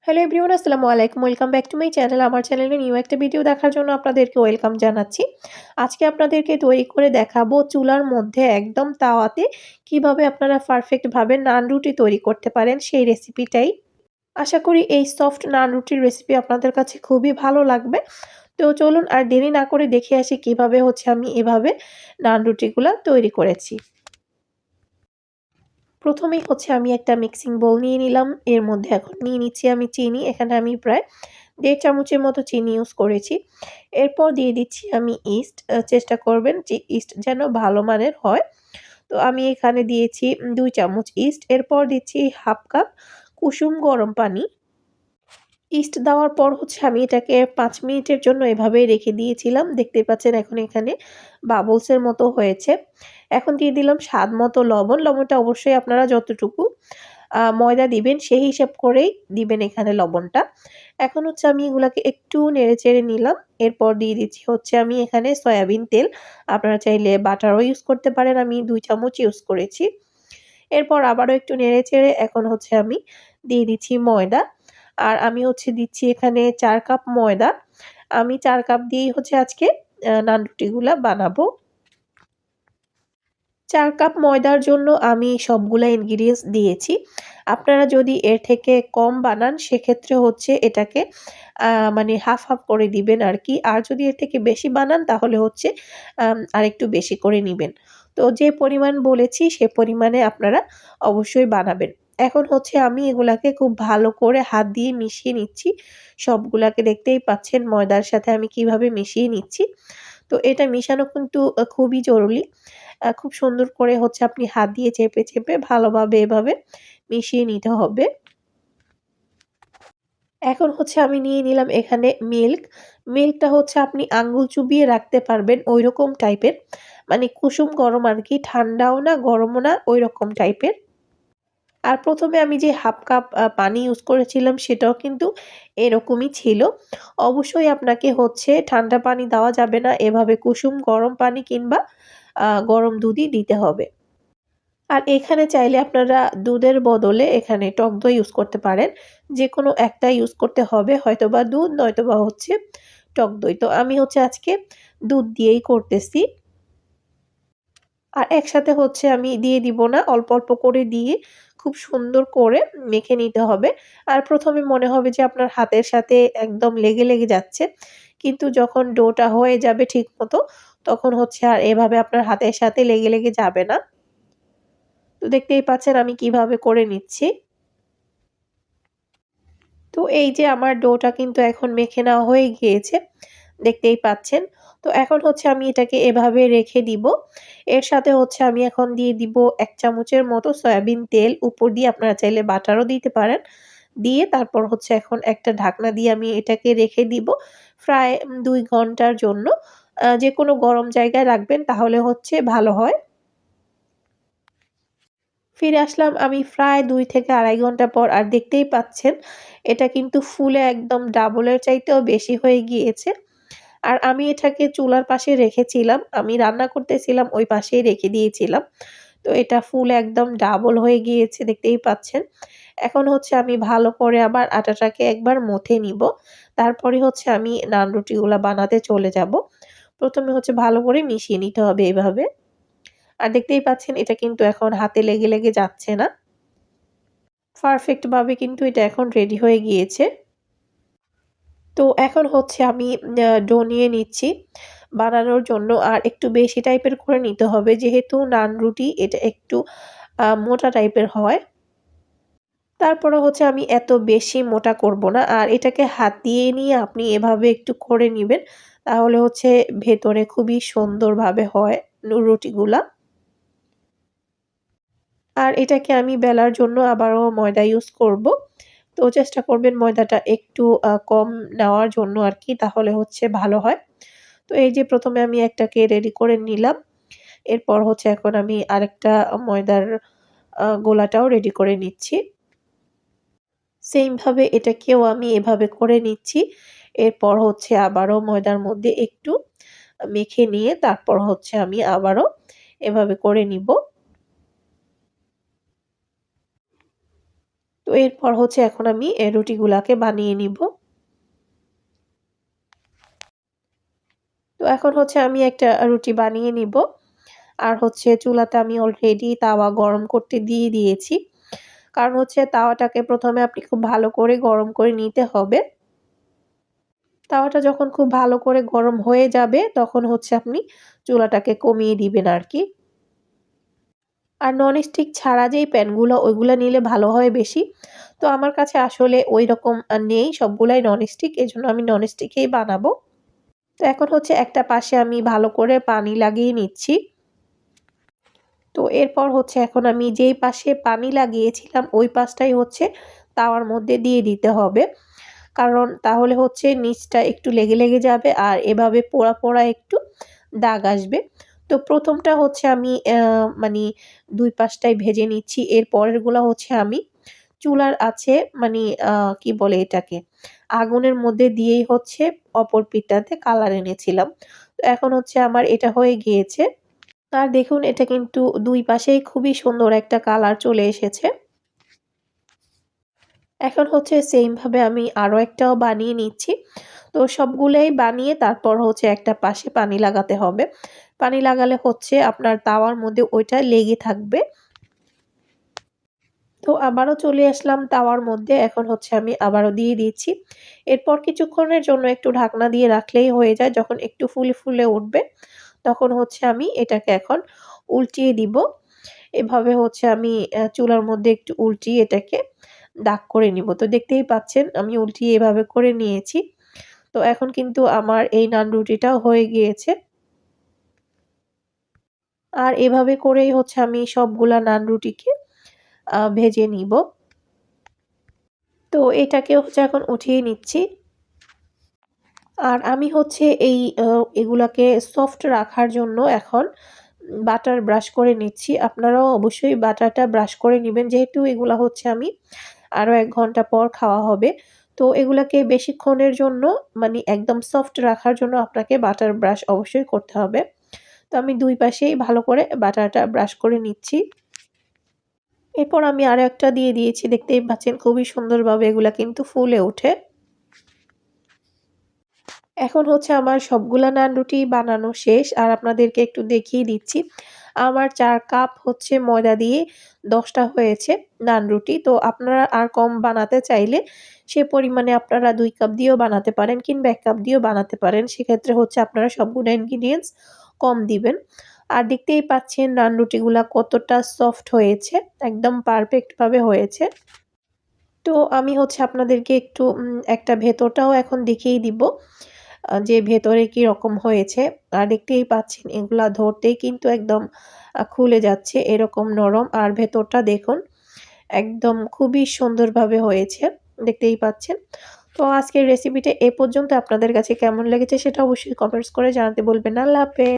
Hello everyone, আসসালামু আলাইকুম। Welcome back to my channel. আমার চ্যানেলে নিউ একটা ভিডিও দেখার জন্য আপনাদেরকে ওয়েলকাম জানাচ্ছি। আজকে আপনাদেরকে তৈরি করে দেখাবো চুলার মধ্যে একদম তাওয়াতে কিভাবে আপনারা পারফেক্টভাবে নান রুটি তৈরি করতে পারেন সেই রেসিপিটাই। আশা করি এই সফট নান রুটির রেসিপি আপনাদের কাছে খুবই ভালো লাগবে। তো চলুন আর দেরি না করে দেখে আসি কিভাবে আমি এভাবে নান রুটিগুলা তৈরি করেছি। প্রথমেই আমি একটা মিক্সিং বোল নিয়ে নিলাম। এর মধ্যে এখন নিয়ে নিচ্ছি আমি চিনি। এখানে আমি প্রায় ১.৫ চামচের মতো চিনি ইউজ করেছি। এরপর দিয়ে দিচ্ছি আমি ইস্ট। চেষ্টা করবেন যে ইস্ট যেন ভালো মানের হয়। তো আমি এখানে দিয়েছি ২ চামচ ইস্ট। এরপর দিচ্ছি ১/২ কাপ কুসুম গরম পানি। ইস্ট দেওয়ার পর আমি এটাকে ৫ মিনিটের জন্য এভাবেই রেখে দিয়েছিলাম। দেখতেই পাচ্ছেন এখন এখানে বাবলসের মতো হয়েছে। এখন দিয়ে দিলাম স্বাদ মতো লবণ। লবণটা অবশ্যই আপনারা যতটুকু ময়দা দিবেন সেই হিসাব করেই দিবেন এখানে লবণটা। এখন আমি এগুলাকে একটু নেড়েচেড়ে নিলাম। এরপর দিয়ে দিচ্ছি আমি এখানে সয়াবিন তেল। আপনারা চাইলে বাটারও ইউজ করতে পারেন। আমি ২ চামচ ইউজ করেছি। এরপর আবারও একটু নেড়েচেড়ে এখন আমি দিয়ে দিচ্ছি ময়দা। আর আমি দিচ্ছি এখানে ৪ কাপ ময়দা। আমি ৪ কাপ দিয়েই আজকে নান রুটিগুলা বানাবো। ৪ কাপ ময়দার জন্য আমি সবগুলা ইনগ্রিডিয়েন্টস দিয়েছি। আপনারা যদি এর থেকে কম বানান সেক্ষেত্রে এটাকে মানে হাফ করে দিবেন আরকি। আর যদি এর থেকে বেশি বানান তাহলে আরেকটু বেশি করে নিবেন। তো যে পরিমাণ বলেছি সে পরিমাণে আপনারা অবশ্যই বানাবেন। এখন আমি এগুলাকে খুব ভালো করে হাত দিয়ে মিশিয়ে নিচ্ছি। সবগুলাকে দেখতেই পাচ্ছেন ময়দার সাথে আমি কিভাবে মিশিয়ে নিচ্ছি। তো এটা মিশানো কিন্তু খুবই জরুরি। খুব সুন্দর করে আপনি হাত দিয়ে চেপে ভালোভাবে এভাবে মিশিয়ে নিতে হবে। এখন আমি নিয়ে নিলাম এখানে মিল্ক। মিল্কটা আপনি আঙ্গুল চুবিয়ে রাখতে পারবেন ঐরকম টাইপের। মানে কুসুম গরম আরকি, ঠান্ডাও না গরমও না ঐরকম টাইপের। আর ১ম এ আমি যে ১/২ কাপ পানি ইউজ করেছিলাম সেটাও কিন্তু এরকমই ছিল। অবশ্যই আপনাকে ঠান্ডা পানি দেওয়া যাবে না। এভাবে কুসুম গরম পানি কিংবা গরম দুধই দিতে হবে। আর এখানে চাইলে আপনারা দুধের বদলে এখানে টক দই ইউজ করতে পারেন। যেকোনো একটা ইউজ করতে হবে। হয়তোবা দুধ নয়তোবা টক দই। তো আমি আজকে দুধ দিয়েই করতেছি। আর একসাথে আমি দিয়ে দিব না। অল্প করে দিয়ে খুব সুন্দর করে মেখে নিতে হবে। আর ১ম এ মনে হবে যে আপনার হাতের সাথে একদম লেগে যাচ্ছে। কিন্তু যখন ডোটা হয়ে যাবে ঠিকমতো তখন আর এভাবে আপনার হাতের সাথে লেগে যাবে না। তো দেখতেই পাচ্ছেন আমি কিভাবে করে নিচ্ছি। তো এই যে আমার ডোটা কিন্তু এখন মেখে নেওয়া হয়ে গিয়েছে। দেখতেই পাচ্ছেন। তো এখন আমি এটাকে এভাবে রেখে দিব। এর সাথে আমি এখন দিয়ে দিব ১ চামচের মতো সয়াবিন তেল। উপর দিয়ে আপনারা চাইলে বাটারও দিতে পারেন। দিয়ে তারপর এখন একটা ঢাকনা দিয়ে আমি এটাকে রেখে দিব প্রায় ২ ঘন্টার জন্য। যেকোনো গরম জায়গায় রাখবেন তাহলে ভালো হয়। ফিরে আসলাম আমি প্রায় ২ থেকে ২.৫ ঘন্টা পর। আর দেখতেই পাচ্ছেন এটা কিন্তু ফুলে একদম ডাবলের চাইতেও বেশি হয়ে গিয়েছে। আর আমি এটাকে চুলার পাশে রেখেছিলাম। আমি রান্না করতেছিলাম ওই পাশেই রেখে দিয়েছিলাম। তো এটা ফুল একদম ডাবল হয়ে গিয়েছে দেখতেই পাচ্ছেন। এখন আমি ভালো করে আবার আটাটাকে একবার মথে নিব। তারপরে আমি নান রুটিগুলা বানাতে চলে যাব। ১ম এ ভালো করে মিশিয়ে নিতে হবে এভাবে। আর দেখতেই পাচ্ছেন এটা কিন্তু এখন হাতে লেগে যাচ্ছে না। পারফেক্ট ভাবে কিন্তু এটা এখন রেডি হয়ে গিয়েছে। তো এখন আমি ডো নিয়ে নিচ্ছি বানানোর জন্য। আর একটু বেশি টাইপের করে নিতে হবে যেহেতু নান রুটি এটা একটু মোটা টাইপের হয়। তারপরে আমি এত বেশি মোটা করব না। আর এটাকে হাত দিয়ে নিয়ে আপনি এভাবে একটু করে নিবেন। তাহলে ভেতরে খুবই সুন্দরভাবে হয় রুটিগুলা। আর এটাকে আমি বেলার জন্য আবারও ময়দা ইউজ করব। তো চেষ্টা করবেন ময়দাটা একটু কম নেওয়ার জন্য আরকি, তাহলে ভালো হয়। তো এই যে ১ম এ আমি একটাকে রেডি করে নিলাম। এরপর এখন আমি আরেকটা ময়দার গোলাটাও রেডি করে নিচ্ছি। সেইম ভাবে এটাকেও আমি এভাবে করে নিচ্ছি। এরপর আবারও ময়দার মধ্যে একটু মেখে নিয়ে তারপর আমি আবারও এভাবে করে নিব। তো এরপর হচ্ছে এখন আমি রুটিগুলাকে বানিয়ে নিব। তো এখন হচ্ছে আমি একটা রুটি বানিয়ে নিব। আর হচ্ছে চুলাতে আমি অলরেডি তাওয়া গরম করতে দিয়ে দিয়েছি। কারণ হচ্ছে তাওয়াটাকে ১ম এ আপনি খুব ভালো করে গরম করে নিতে হবে। তাওয়াটা যখন খুব ভালো করে গরম হয়ে যাবে তখন হচ্ছে আপনি চুলাটাকে কমিয়ে দিবেন আরকি। আর ননস্টিক ছাড়া যেই প্যানগুলো ওইগুলা নিলে ভালো হয় বেশি। তো আমার কাছে আসলে ঐরকম নেই, সবগুলাই ননস্টিক, এজন্য আমি ননস্টিকেই বানাবো। তো এখন হচ্ছে একটা পাশে আমি ভালো করে পানি লাগিয়ে নিচ্ছি। তো এরপর হচ্ছে এখন আমি যেই পাশে পানি লাগিয়েছিলাম ওই পাশটাই হচ্ছে তাওয়ার মধ্যে দিয়ে দিতে হবে। কারণ তাহলে হচ্ছে নিচটা একটু লেগে যাবে আর এভাবে পোড়া একটু দাগ আসবে। তো ১ম টা হচ্ছে আমি মানি ২ পাশটাই ভেজে নিচ্ছি। এর পরেরগুলা হচ্ছে আমি চুলার আছে মানি কি বলে এটাকে? আগুনের মধ্যে দিয়েই হচ্ছে অপর পিঠটাতে কালার এনেছিলাম। তো এখন হচ্ছে আমার এটা হয়ে গিয়েছে। আর দেখুন এটা কিন্তু ২ পাশেই খুবই সুন্দর একটা কালার চলে এসেছে। এখন হচ্ছে সেইম ভাবে আমি আরো একটাও বানিয়ে নিচ্ছি। তো সবগুলাই বানিয়ে তারপর হচ্ছে একটা পাশে পানি লাগাতে হবে। পানি লাগালে হচ্ছে আপনার তাওয়ার মধ্যে ওইটা লেগে থাকবে। তো আবারও চলে আসলাম তাওয়ার মধ্যে। এখন হচ্ছে আমি আবারও দিয়ে দিচ্ছি। এরপর কিছুক্ষণের জন্য একটু ঢাকনা দিয়ে রাখলেই হয়ে যায়। যখন একটু ফুলে উঠবে তখন হচ্ছে আমি এটাকে এখন উল্টিয়ে দিব। এভাবে হচ্ছে আমি চুলার মধ্যে একটু উল্টিয়ে এটাকে দাগ করে নিব। তো দেখতেই পাচ্ছেন আমি উল্টিয়ে এভাবে করে নিয়েছি। তো এখন কিন্তু আমার এই নান রুটিটাও হয়ে গিয়েছে। আর এভাবে করেই হচ্ছে আমি সবগুলা নান রুটিকে ভেজে নিব। তো এটাকে হচ্ছে এখন উঠিয়ে নিচ্ছি। আর আমি হচ্ছে এই এগুলাকে সফট রাখার জন্য এখন বাটার ব্রাশ করে নিচ্ছি। আপনারাও অবশ্যই বাটারটা ব্রাশ করে নিবেন। যেহেতু এগুলা হচ্ছে আমি আরো ১ ঘন্টা পর খাওয়া হবে। তো এগুলাকে বেশিক্ষণের জন্য মানে একদম সফট রাখার জন্য আপনাকে বাটার ব্রাশ অবশ্যই করতে হবে। তো আমি ২ পাশেই ভালো করে বাটারটা ব্রাশ করে নিচ্ছি। এরপর আমি আরো একটা দিয়ে দিয়েছি। দেখতেই পাচ্ছেন খুবই সুন্দরভাবে এগুলা কিন্তু ফুলে ওঠে। এখন হচ্ছে আমার সবগুলা নান রুটি বানানো শেষ। আর আপনাদেরকে একটু দেখিয়ে দিচ্ছি। আমার ৪ কাপ হচ্ছে ময়দা দিয়ে ১০ টা হয়েছে নান রুটি। তো আপনারা আর কম বানাতে চাইলে সে পরিমাণে আপনারা ২ কাপ দিয়েও বানাতে পারেন কিংবা ১ কাপ দিয়েও বানাতে পারেন। সেক্ষেত্রে হচ্ছে আপনারা সবগুলা ingredients কম দিবেন। আর দেখতেই পাচ্ছেন নান রুটিগুলা কতটা সফট হয়েছে। একদম পারফেক্ট ভাবে হয়েছে। তো আমি হচ্ছে আপনাদেরকে একটু একটা ভেতরটাও এখন দেখিয়ে দিব। যে ভেতরে কিরকম হয়েছে। আর দেখতেই পাচ্ছেন এগুলা ধরতেই কিন্তু একদম খুলে যাচ্ছে এরকম নরম। আর ভেতরটা দেখুন একদম খুবই সুন্দরভাবে হয়েছে। দেখতেই পাচ্ছেন। তো আজকের রেসিপিটা এ পর্যন্ত। আপনাদের কাছে কেমন লেগেছে সেটা অবশ্যই কমেন্টস করে জানাতে বলবেন না। আল্লাহ হাফেজ।